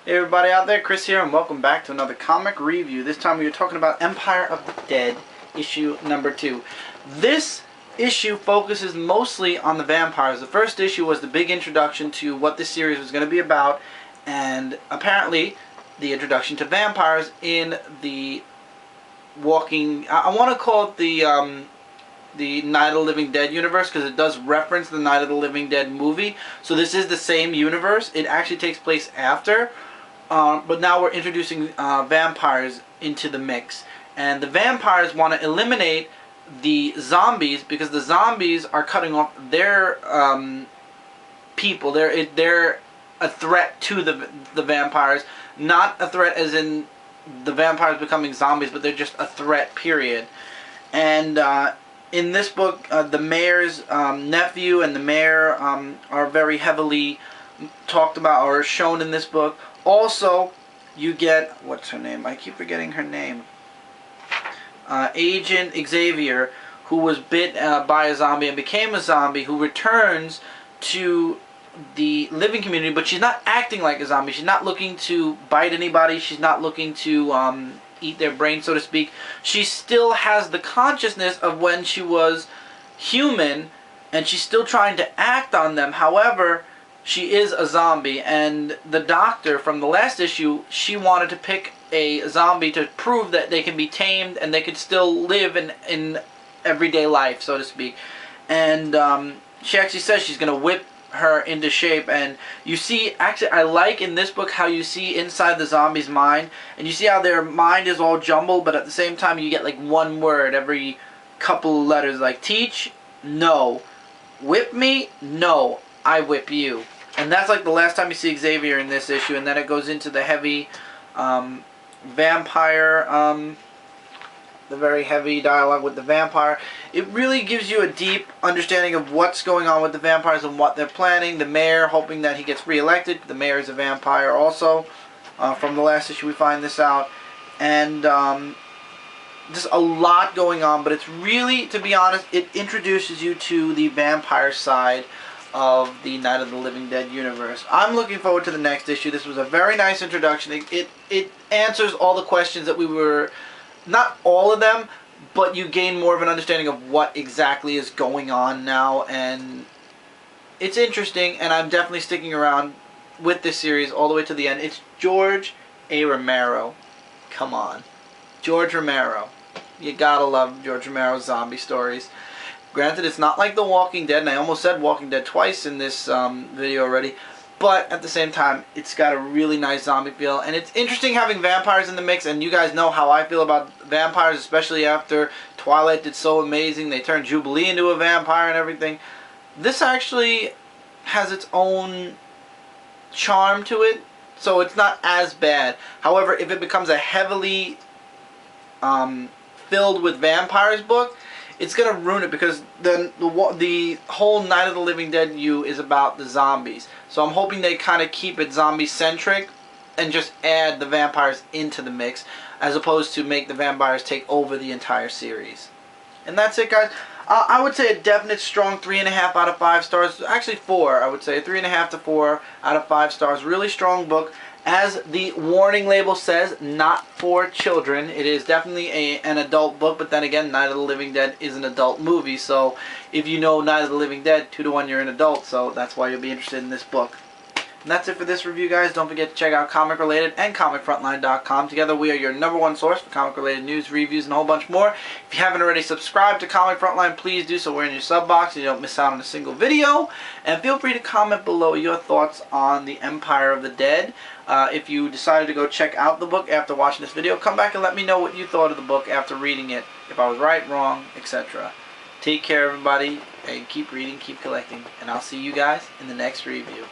Hey everybody out there, Chris here, and welcome back to another comic review. This time we are talking about Empire of the Dead, issue number 2. This issue focuses mostly on the vampires. The first issue was the big introduction to what this series was going to be about, and apparently the introduction to vampires in the I want to call it the Night of the Living Dead universe, because it does reference the Night of the Living Dead movie. So this is the same universe. It actually takes place after. But now we're introducing vampires into the mix. And the vampires want to eliminate the zombies because the zombies are cutting off their people. They're a threat to the vampires. Not a threat as in the vampires becoming zombies, but they're just a threat, period. And in this book, the mayor's nephew and the mayor are very heavily talked about or shown in this book. Also, you get, what's her name? I keep forgetting her name. Agent Xavier, who was bit by a zombie and became a zombie, who returns to the living community, but she's not acting like a zombie. She's not looking to bite anybody. She's not looking to eat their brain, so to speak. She still has the consciousness of when she was human, and she's still trying to act on them. However, she is a zombie, and the doctor from the last issue, she wanted to pick a zombie to prove that they can be tamed and they could still live in everyday life, so to speak. And she actually says she's going to whip her into shape. And you see, actually, I like in this book how you see inside the zombie's mind, and you see how their mind is all jumbled, but at the same time you get like one word every couple of letters, like teach, no, whip me, no, I whip you. And that's like the last time you see Xavier in this issue, and then it goes into the heavy vampire, the very heavy dialogue with the vampire. It really gives you a deep understanding of what's going on with the vampires and what they're planning. The mayor hoping that he gets reelected. The mayor is a vampire also. From the last issue we find this out. And there's a lot going on, but it's really, to be honest, it introduces you to the vampire side of the Night of the Living Dead universe. I'm looking forward to the next issue. This was a very nice introduction. It answers all the questions that we were, not all of them, but you gain more of an understanding of what exactly is going on now, and it's interesting, and I'm definitely sticking around with this series all the way to the end. It's George A. Romero. Come on. George Romero. You gotta love George Romero's zombie stories. Granted, it's not like The Walking Dead, and I almost said Walking Dead twice in this video already, but at the same time, it's got a really nice zombie feel, and it's interesting having vampires in the mix, and you guys know how I feel about vampires, especially after Twilight did so amazing. They turned Jubilee into a vampire and everything. This actually has its own charm to it, so it's not as bad. However, if it becomes a heavily filled with vampires book, it's going to ruin it, because then the whole Night of the Living Dead is about the zombies. So I'm hoping they kind of keep it zombie-centric and just add the vampires into the mix, as opposed to make the vampires take over the entire series. And that's it, guys. I would say a definite strong 3.5 out of 5 stars. Actually 4, I would say. 3.5 to 4 out of 5 stars. Really strong book. As the warning label says, not for children. It is definitely an adult book, but then again, Night of the Living Dead is an adult movie. So if you know Night of the Living Dead, 2 to 1 you're an adult. So that's why you'll be interested in this book. And that's it for this review, guys. Don't forget to check out Comic Related and ComicFrontline.com. Together we are your #1 source for comic-related news, reviews, and a whole bunch more. If you haven't already subscribed to Comic Frontline, please do so. We're in your sub box so you don't miss out on a single video. And feel free to comment below your thoughts on the Empire of the Dead. If you decided to go check out the book after watching this video, come back and let me know what you thought of the book after reading it. If I was right, wrong, etc. Take care, everybody, and keep reading, keep collecting. And I'll see you guys in the next review.